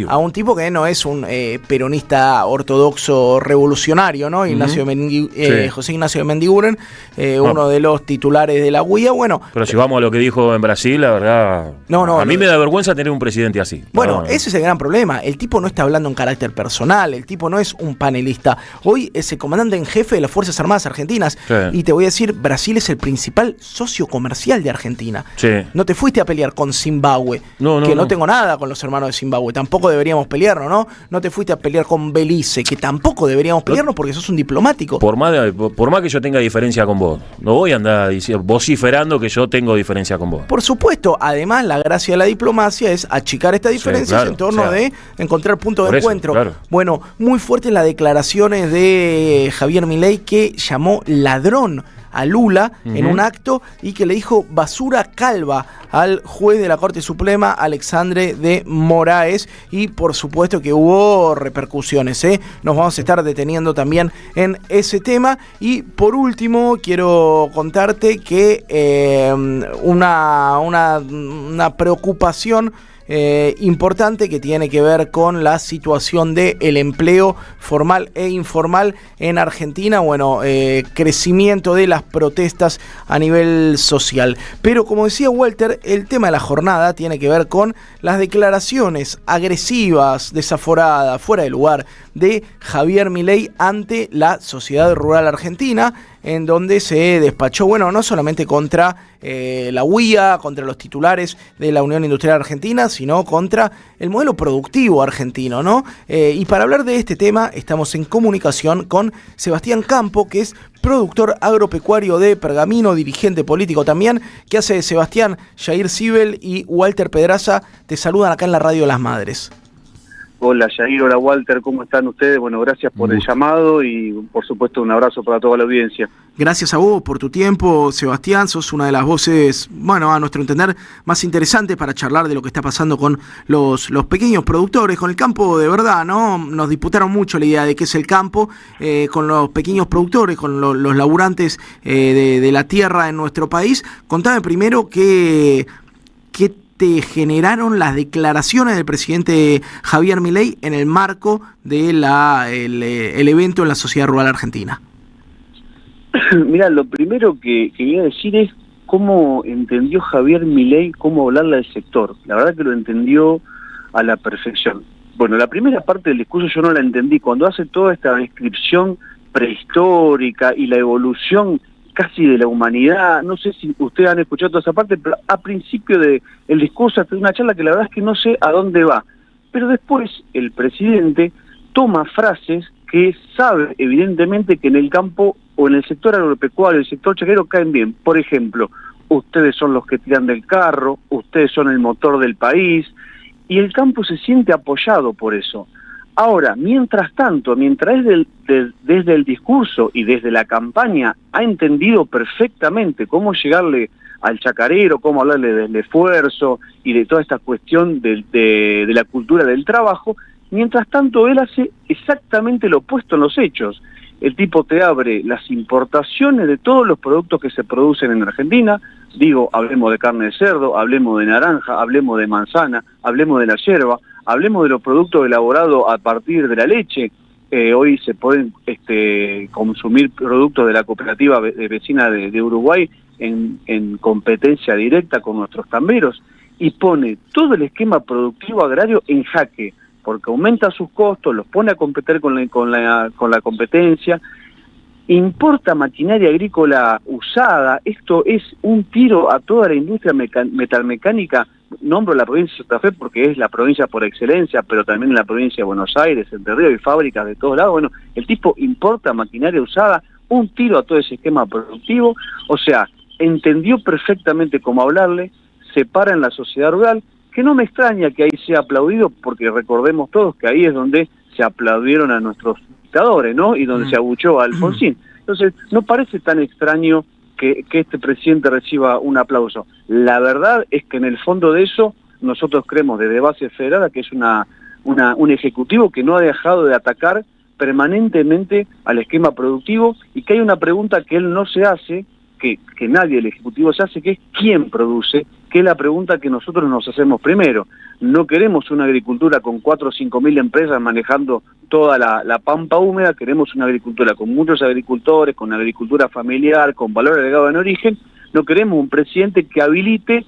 a un tipo que no es un peronista ortodoxo revolucionario, ¿no? José Ignacio de Mendiguren, uno de los titulares de la UIA. Bueno, pero si vamos a lo que dijo en Brasil, la verdad, a mí me da vergüenza tener un presidente así. Bueno, ese es el gran problema. El tipo no está hablando en carácter personal, el tipo no es un panelista. Hoy es el comandante en jefe de las Fuerzas Armadas Argentinas. Sí. Y te voy a decir, Brasil es el principal socio comercial de Argentina. Sí. No te fuiste a pelear con Zimbabue, no tengo nada con los hermanos de Zimbabue, tampoco deberíamos pelearnos, ¿no? No te fuiste a pelear con Belice, que tampoco deberíamos pelearnos porque sos un diplomático. Por más que yo tenga diferencia con vos, no voy a andar vociferando que yo tengo diferencia con vos. Por supuesto, además la gracia de la diplomacia es achicar estas diferencias en torno de encontrar puntos de encuentro. Claro. Bueno, muy fuertes las declaraciones de Javier Milei, que llamó ladrón a Lula en un acto y que le dijo basura calva al juez de la Corte Suprema, Alexandre de Moraes, y por supuesto que hubo repercusiones, Nos vamos a estar deteniendo también en ese tema. Y por último quiero contarte que una preocupación importante que tiene que ver con la situación del empleo formal e informal en Argentina. Bueno, crecimiento de las protestas a nivel social. Pero como decía Walter, el tema de la jornada tiene que ver con las declaraciones agresivas, desaforadas, fuera de lugar de Javier Milei ante la sociedad rural argentina, en donde se despachó, no solamente contra la UIA, contra los titulares de la Unión Industrial Argentina, sino contra el modelo productivo argentino, ¿no? Y para hablar de este tema estamos en comunicación con Sebastián Campo, que es productor agropecuario de Pergamino, dirigente político también. ¿Qué hace, Sebastián? Jair Sibel y Walter Pedraza te saludan acá en la Radio Las Madres. Hola Jair, hola Walter, ¿cómo están ustedes? Bueno, gracias por el llamado y por supuesto un abrazo para toda la audiencia. Gracias a vos por tu tiempo, Sebastián, sos una de las voces, a nuestro entender, más interesantes para charlar de lo que está pasando con los pequeños productores, con el campo de verdad, ¿no? Nos disputaron mucho la idea de qué es el campo, con los pequeños productores, con los laburantes de la tierra en nuestro país. Contame primero qué te generaron las declaraciones del presidente Javier Milei en el marco de el evento en la Sociedad Rural Argentina. Mira, lo primero que quería decir es cómo entendió Javier Milei cómo hablarle al sector. La verdad que lo entendió a la perfección. Bueno, la primera parte del discurso yo no la entendí. Cuando hace toda esta descripción prehistórica y la evolución casi de la humanidad, no sé si ustedes han escuchado toda esa parte, pero a principio del discurso hace una charla que la verdad es que no sé a dónde va, pero después el presidente toma frases que sabe evidentemente que en el campo o en el sector agropecuario, el sector chacarero caen bien. Por ejemplo, ustedes son los que tiran del carro, ustedes son el motor del país, y el campo se siente apoyado por eso. Ahora, mientras tanto, mientras desde el discurso y desde la campaña ha entendido perfectamente cómo llegarle al chacarero, cómo hablarle del esfuerzo y de toda esta cuestión de la cultura del trabajo, mientras tanto él hace exactamente lo opuesto en los hechos. El tipo te abre las importaciones de todos los productos que se producen en Argentina. Digo, hablemos de carne de cerdo, hablemos de naranja, hablemos de manzana, hablemos de la yerba, hablemos de los productos elaborados a partir de la leche. Hoy se pueden consumir productos de la cooperativa vecina de Uruguay en competencia directa con nuestros camberos, y pone todo el esquema productivo agrario en jaque, porque aumenta sus costos, los pone a competir con la competencia, importa maquinaria agrícola usada. Esto es un tiro a toda la industria metalmecánica. Nombro la provincia de Santa Fe porque es la provincia por excelencia, pero también en la provincia de Buenos Aires, Entre Ríos, y fábricas de todos lados. Bueno, el tipo importa maquinaria usada, un tiro a todo ese esquema productivo. O sea, entendió perfectamente cómo hablarle, se para en la sociedad rural, que no me extraña que ahí sea aplaudido, porque recordemos todos que ahí es donde se aplaudieron a nuestros dictadores, ¿no? Y donde se abuchó a Alfonsín. Entonces, no parece tan extraño que este presidente reciba un aplauso. La verdad es que en el fondo de eso, nosotros creemos desde Base Federada que es un ejecutivo que no ha dejado de atacar permanentemente al esquema productivo, y que hay una pregunta que él no se hace, que nadie del ejecutivo se hace, que es quién produce que es la pregunta que nosotros nos hacemos primero. No queremos una agricultura con 4 o 5 mil empresas manejando toda la pampa húmeda, queremos una agricultura con muchos agricultores, con agricultura familiar, con valor agregado en origen. No queremos un presidente que habilite,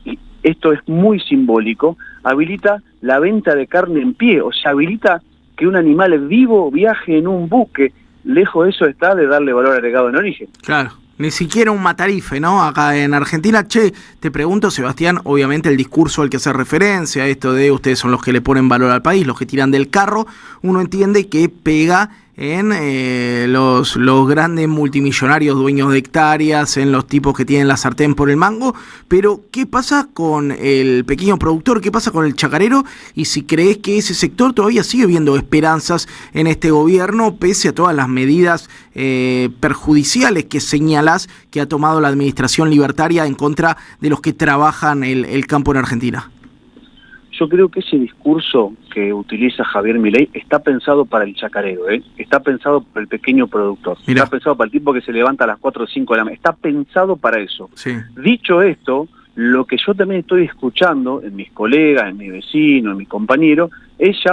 y esto es muy simbólico, habilita la venta de carne en pie, o sea, habilita que un animal vivo viaje en un buque. Lejos de eso está de darle valor agregado en origen. Claro. Ni siquiera un matarife, ¿no? Acá en Argentina, te pregunto, Sebastián, obviamente el discurso al que hace referencia, esto de ustedes son los que le ponen valor al país, los que tiran del carro, uno entiende que pega en los grandes multimillonarios dueños de hectáreas, en los tipos que tienen la sartén por el mango, pero ¿qué pasa con el pequeño productor? ¿Qué pasa con el chacarero? Y si crees que ese sector todavía sigue viendo esperanzas en este gobierno, pese a todas las medidas perjudiciales que señalás que ha tomado la administración libertaria en contra de los que trabajan el campo en Argentina. Yo creo que ese discurso que utiliza Javier Milei está pensado para el chacarero, está pensado para el pequeño productor, Mirá. Está pensado para el tipo que se levanta a las 4 o 5 de la mañana, está pensado para eso. Sí. Dicho esto, lo que yo también estoy escuchando en mis colegas, en mis vecinos, en mis compañeros, es ya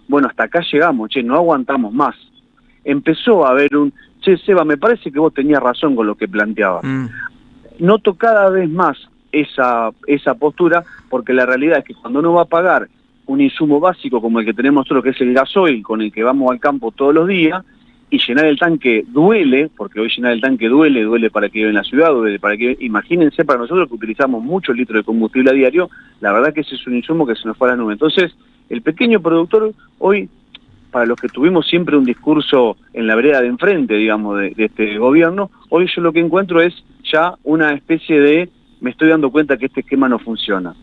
bueno, hasta acá llegamos, no aguantamos más. Empezó a haber Seba, me parece que vos tenías razón con lo que planteabas. Noto cada vez más esa postura, porque la realidad es que cuando uno va a pagar un insumo básico como el que tenemos nosotros, que es el gasoil, con el que vamos al campo todos los días, y llenar el tanque duele, porque hoy llenar el tanque duele para que vive en la ciudad, duele para que... Imagínense, para nosotros que utilizamos muchos litros de combustible a diario, la verdad que ese es un insumo que se nos fue a la nube. Entonces, el pequeño productor hoy, para los que tuvimos siempre un discurso en la vereda de enfrente, digamos, de este gobierno, hoy yo lo que encuentro es ya una especie de me estoy dando cuenta que este esquema no funciona.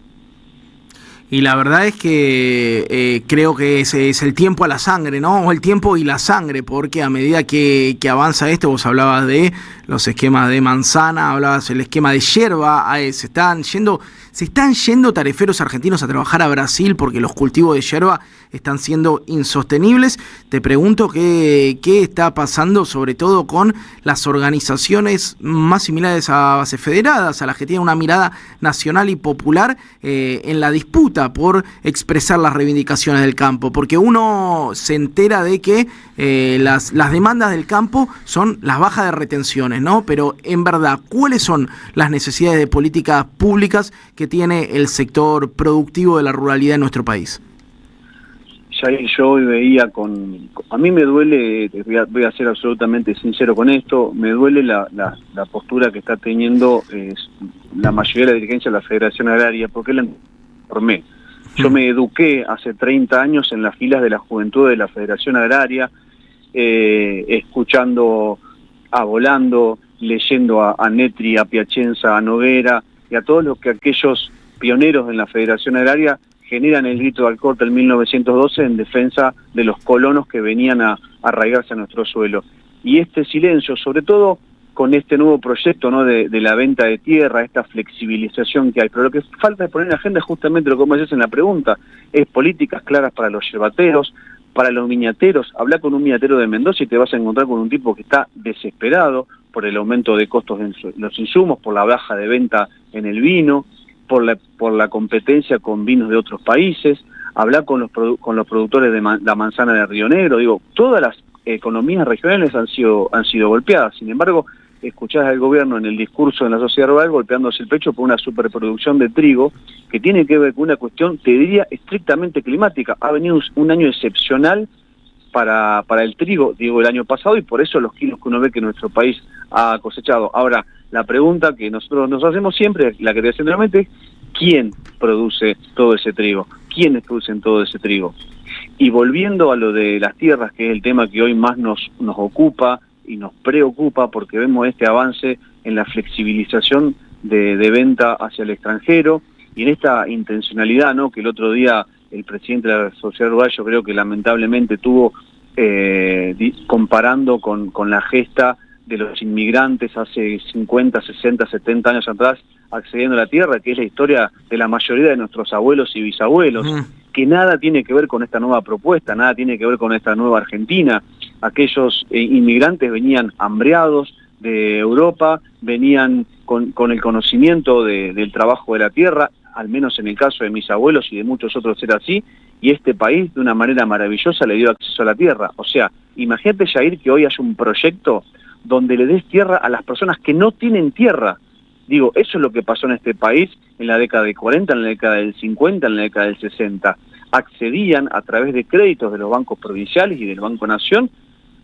Y la verdad es que creo que ese es el tiempo a la sangre, ¿no? O el tiempo y la sangre, porque a medida que avanza esto, vos hablabas de los esquemas de manzana, hablabas del esquema de yerba, se están yendo tariferos argentinos a trabajar a Brasil porque los cultivos de yerba están siendo insostenibles. Te pregunto qué está pasando sobre todo con las organizaciones más similares a bases federadas, a las que tienen una mirada nacional y popular en la disputa por expresar las reivindicaciones del campo, porque uno se entera de que las demandas del campo son las bajas de retenciones, ¿no? Pero en verdad, ¿cuáles son las necesidades de políticas públicas que tiene el sector productivo de la ruralidad en nuestro país? Yo hoy veía a mí me duele, voy a ser absolutamente sincero con esto, me duele la postura que está teniendo la mayoría de la dirigencia de la Federación Agraria, porque la formé. Yo me eduqué hace 30 años en las filas de la juventud de la Federación Agraria, escuchando a Volando, leyendo a Netri, a Piacenza, a Noguera y a todos aquellos pioneros en la Federación Agraria generan el grito de Alcorta en 1912 en defensa de los colonos que venían a arraigarse a nuestro suelo. Y este silencio, sobre todo con este nuevo proyecto, ¿no?, de la venta de tierra, esta flexibilización que hay, pero lo que falta de poner en agenda es justamente lo que vos decís en la pregunta, es políticas claras para los yerbateros, para los viñateros. Habla con un viñatero de Mendoza y te vas a encontrar con un tipo que está desesperado por el aumento de costos en los insumos, por la baja de venta en el vino, por la competencia con vinos de otros países. Hablar con los productores de la manzana de Río Negro. Digo, todas las economías regionales han sido golpeadas. Sin embargo, escuchás al gobierno en el discurso de la sociedad rural golpeándose el pecho por una superproducción de trigo que tiene que ver con una cuestión, te diría, estrictamente climática. Ha venido un año excepcional para el trigo, digo, el año pasado, y por eso los kilos que uno ve que nuestro país ha cosechado. Ahora, la pregunta que nosotros nos hacemos siempre, la que te hacen realmente, es ¿quién produce todo ese trigo? ¿Quiénes producen todo ese trigo? Y volviendo a lo de las tierras, que es el tema que hoy más nos ocupa y nos preocupa, porque vemos este avance en la flexibilización de venta hacia el extranjero y en esta intencionalidad, ¿no?, que el otro día el presidente de la sociedad rural, yo creo que lamentablemente tuvo, comparando con la gesta de los inmigrantes hace 50, 60, 70 años atrás, accediendo a la tierra, que es la historia de la mayoría de nuestros abuelos y bisabuelos, que nada tiene que ver con esta nueva propuesta, nada tiene que ver con esta nueva Argentina. Aquellos inmigrantes venían hambreados, de Europa, venían con el conocimiento del trabajo de la tierra, al menos en el caso de mis abuelos y de muchos otros era así, y este país de una manera maravillosa le dio acceso a la tierra. O sea, imagínate, Jair, que hoy haya un proyecto donde le des tierra a las personas que no tienen tierra. Digo, eso es lo que pasó en este país en la década del 40, en la década del 50, en la década del 60. Accedían a través de créditos de los bancos provinciales y del Banco Nación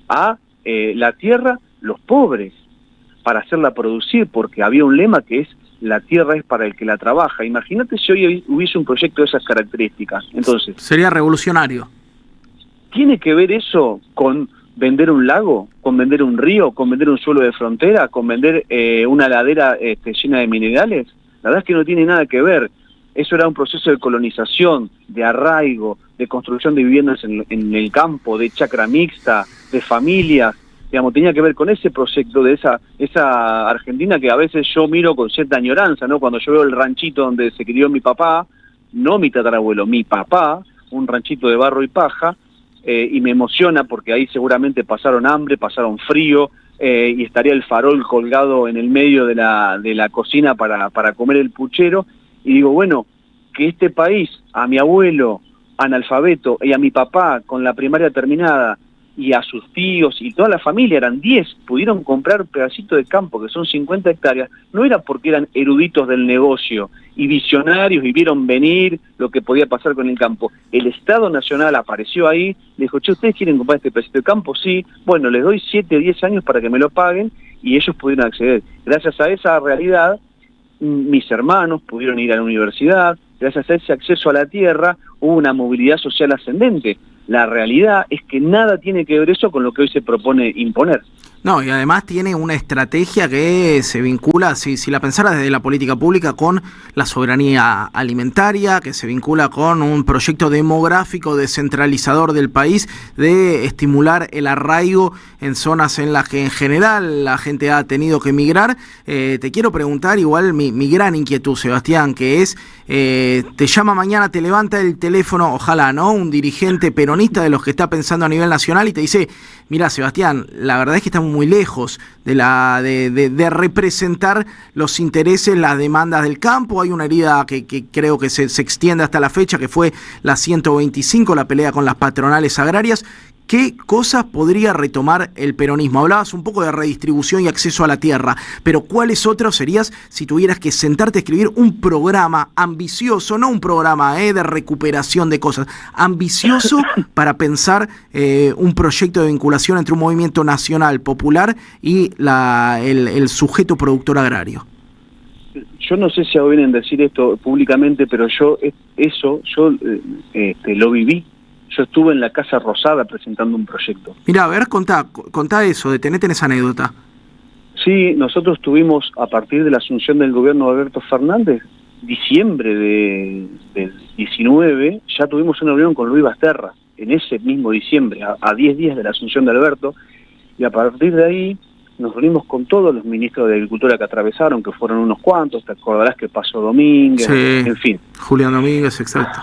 a la tierra los pobres, para hacerla producir, porque había un lema que es: la tierra es para el que la trabaja. Imagínate si hoy hubiese un proyecto de esas características. Entonces, sería revolucionario. ¿Tiene que ver eso con vender un lago, con vender un río, con vender un suelo de frontera, con vender una ladera llena de minerales? La verdad es que no tiene nada que ver. Eso era un proceso de colonización, de arraigo, de construcción de viviendas en el campo, de chacra mixta, de familias. Digamos, tenía que ver con ese proyecto de esa Argentina que a veces yo miro con cierta añoranza, ¿no? Cuando yo veo el ranchito donde se crió mi papá, no mi tatarabuelo, mi papá, un ranchito de barro y paja, y me emociona porque ahí seguramente pasaron hambre, pasaron frío, y estaría el farol colgado en el medio de la cocina para comer el puchero, y digo, bueno, que este país, a mi abuelo analfabeto y a mi papá con la primaria terminada, y a sus tíos y toda la familia, eran 10, pudieron comprar pedacito de campo que son 50 hectáreas, no era porque eran eruditos del negocio y visionarios y vieron venir lo que podía pasar con el campo. El Estado Nacional apareció ahí, le dijo, che, ¿ustedes quieren comprar este pedacito de campo? Sí, bueno, les doy 7 o 10 años para que me lo paguen, y ellos pudieron acceder. Gracias a esa realidad, mis hermanos pudieron ir a la universidad, gracias a ese acceso a la tierra, hubo una movilidad social ascendente. La realidad es que nada tiene que ver eso con lo que hoy se propone imponer. No, y además tiene una estrategia que se vincula, si la pensara desde la política pública, con la soberanía alimentaria, que se vincula con un proyecto demográfico descentralizador del país, de estimular el arraigo en zonas en las que en general la gente ha tenido que emigrar. Te quiero preguntar igual mi gran inquietud, Sebastián, que es, te llama mañana, te levanta el teléfono, ojalá, ¿no?, un dirigente peronista de los que está pensando a nivel nacional y te dice, mira, Sebastián, la verdad es que estamos muy lejos de representar los intereses, las demandas del campo. Hay una herida que creo que se extiende hasta la fecha, que fue la 125, la pelea con las patronales agrarias. ¿Qué cosas podría retomar el peronismo? Hablabas un poco de redistribución y acceso a la tierra, pero ¿cuáles otros serías si tuvieras que sentarte a escribir un programa ambicioso, no un programa de recuperación de cosas, ambicioso para pensar un proyecto de vinculación entre un movimiento nacional popular y el sujeto productor agrario? Yo no sé si hago bien en decir esto públicamente, pero yo lo viví. Yo estuve en la Casa Rosada presentando un proyecto. Mira, a ver, contá eso, detenete en esa anécdota. Sí, nosotros tuvimos, a partir de la asunción del gobierno de Alberto Fernández, diciembre del 19, ya tuvimos una reunión con Luis Basterra, en ese mismo diciembre, a 10 días de la asunción de Alberto, y a partir de ahí nos reunimos con todos los ministros de Agricultura que atravesaron, que fueron unos cuantos, te acordarás que pasó Domínguez, sí, en fin. Julián Domínguez, exacto.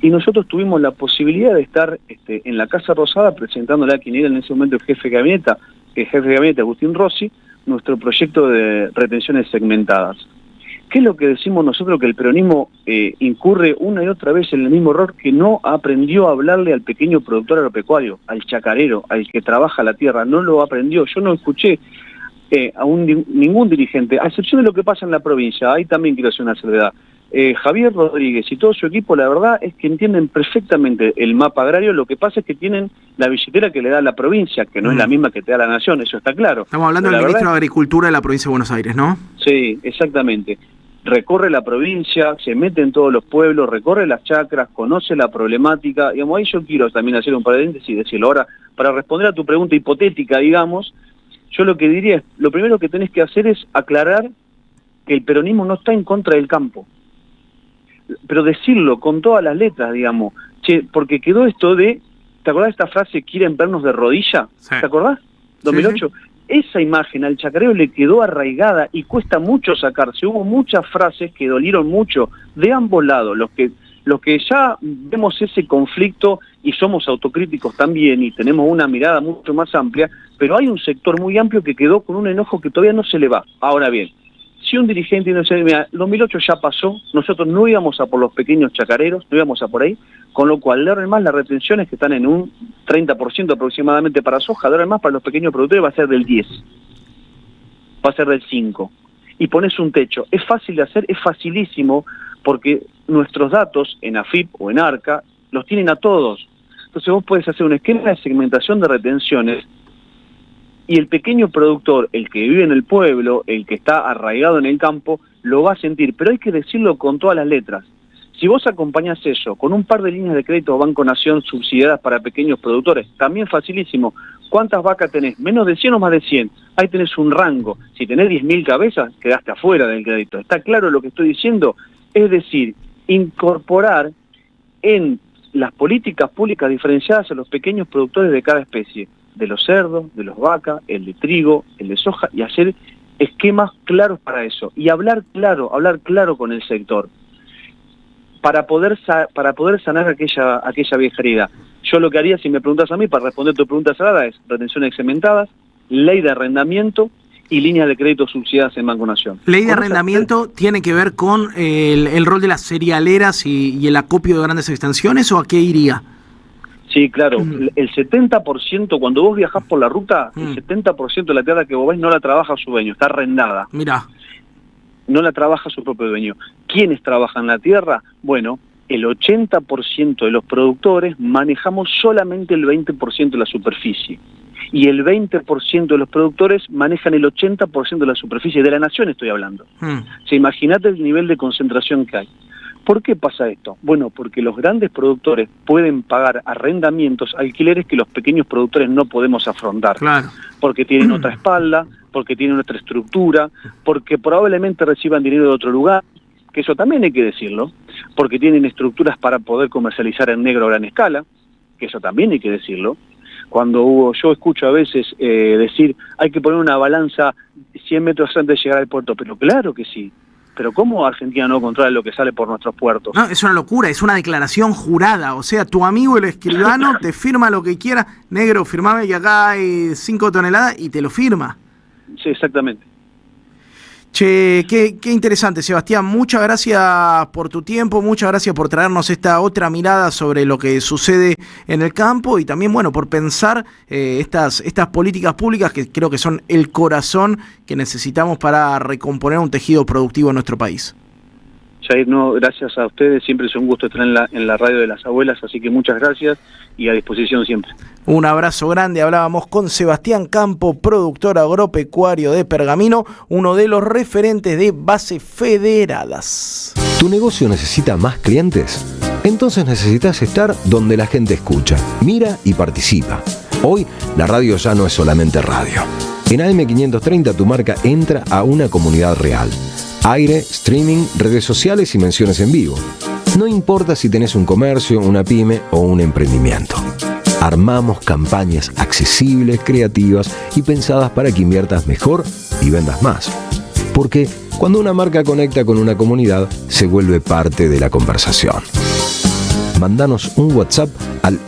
Y nosotros tuvimos la posibilidad de estar en la Casa Rosada presentándole a quien era en ese momento el jefe de gabinete, Agustín Rossi, nuestro proyecto de retenciones segmentadas. ¿Qué es lo que decimos nosotros? Que el peronismo incurre una y otra vez en el mismo error, que no aprendió a hablarle al pequeño productor agropecuario, al chacarero, al que trabaja la tierra, no lo aprendió. Yo no escuché a ningún dirigente, a excepción de lo que pasa en la provincia, ahí también quiero hacer una salvedad. Javier Rodríguez y todo su equipo, la verdad es que entienden perfectamente el mapa agrario. Lo que pasa es que tienen la billetera que le da la provincia, que no es la misma que te da la nación, eso está claro. Estamos hablando del ministro de Agricultura de la provincia de Buenos Aires, ¿no? Sí, exactamente. Recorre la provincia, se mete en todos los pueblos, recorre las chacras, conoce la problemática. Digamos, ahí yo quiero también hacer un paréntesis y decirlo. Ahora, para responder a tu pregunta hipotética, digamos, yo lo que diría es, lo primero que tenés que hacer es aclarar que el peronismo no está en contra del campo. Pero decirlo con todas las letras, digamos, porque quedó esto de, ¿te acordás de esta frase, quieren vernos de rodilla? Sí. ¿Te acordás? 2008. Sí, sí. Esa imagen al chacarero le quedó arraigada y cuesta mucho sacarse. Hubo muchas frases que dolieron mucho de ambos lados, los que Los que ya vemos ese conflicto y somos autocríticos también y tenemos una mirada mucho más amplia, pero hay un sector muy amplio que quedó con un enojo que todavía no se le va. Ahora bien, si un dirigente no se mira, 2008 ya pasó, nosotros no íbamos a por los pequeños chacareros, no íbamos a por ahí, con lo cual, de ahora en más, las retenciones que están en un 30% aproximadamente para soja, de ahora en más para los pequeños productores va a ser del 10, va a ser del 5, y pones un techo. Es fácil de hacer, es facilísimo, porque nuestros datos en AFIP o en ARCA los tienen a todos. Entonces vos podés hacer un esquema de segmentación de retenciones y el pequeño productor, el que vive en el pueblo, el que está arraigado en el campo, lo va a sentir, pero hay que decirlo con todas las letras. Si vos acompañás eso con un par de líneas de crédito Banco Nación subsidiadas para pequeños productores, también facilísimo. ¿Cuántas vacas tenés? ¿Menos de 100 o más de 100? Ahí tenés un rango. Si tenés 10.000 cabezas, quedaste afuera del crédito. ¿Está claro lo que estoy diciendo? Es decir, incorporar en las políticas públicas diferenciadas a los pequeños productores de cada especie, de los cerdos, de los vacas, el de trigo, el de soja, y hacer esquemas claros para eso. Y hablar claro con el sector, para poder sanar aquella vieja herida. Yo lo que haría, si me preguntas a mí, para responder tu pregunta cerrada, es retenciones segmentadas, ley de arrendamiento y líneas de crédito subsidiadas en Banco Nación. Ley de arrendamiento tiene que ver con el rol de las cerealeras y el acopio de grandes extensiones, ¿o a qué iría? Sí, claro. El 70%, cuando vos viajás por la ruta, el 70% de la tierra que vos ves no la trabaja su dueño, está arrendada. Mirá. No la trabaja su propio dueño. ¿Quiénes trabajan la tierra? Bueno, el 80% de los productores manejamos solamente el 20% de la superficie. Y el 20% de los productores manejan el 80% de la superficie, de la nación estoy hablando. O sea, imagínate el nivel de concentración que hay. ¿Por qué pasa esto? Bueno, porque los grandes productores pueden pagar arrendamientos, alquileres que los pequeños productores no podemos afrontar. Claro. Porque tienen otra espalda, porque tienen otra estructura, porque probablemente reciban dinero de otro lugar, que eso también hay que decirlo, porque tienen estructuras para poder comercializar en negro a gran escala, que eso también hay que decirlo. Yo escucho a veces decir, hay que poner una balanza 100 metros antes de llegar al puerto, pero claro que sí. Pero ¿cómo Argentina no controla lo que sale por nuestros puertos? No, es una locura, es una declaración jurada. O sea, tu amigo el escribano te firma lo que quiera. Negro, firmame que acá hay 5 toneladas y te lo firma. Sí, exactamente. Che, qué interesante, Sebastián. Muchas gracias por tu tiempo, muchas gracias por traernos esta otra mirada sobre lo que sucede en el campo y también, bueno, por pensar estas políticas públicas que creo que son el corazón que necesitamos para recomponer un tejido productivo en nuestro país. Jair, no, gracias a ustedes, siempre es un gusto estar en la radio de las abuelas, así que muchas gracias y a disposición siempre. Un abrazo grande, hablábamos con Sebastián Campo, productor agropecuario de Pergamino, uno de los referentes de Bases Federadas. ¿Tu negocio necesita más clientes? Entonces necesitas estar donde la gente escucha, mira y participa. Hoy, la radio ya no es solamente radio. En AM530 tu marca entra a una comunidad real. Aire, streaming, redes sociales y menciones en vivo. No importa si tenés un comercio, una pyme o un emprendimiento. Armamos campañas accesibles, creativas y pensadas para que inviertas mejor y vendas más. Porque cuando una marca conecta con una comunidad, se vuelve parte de la conversación. Mándanos un WhatsApp al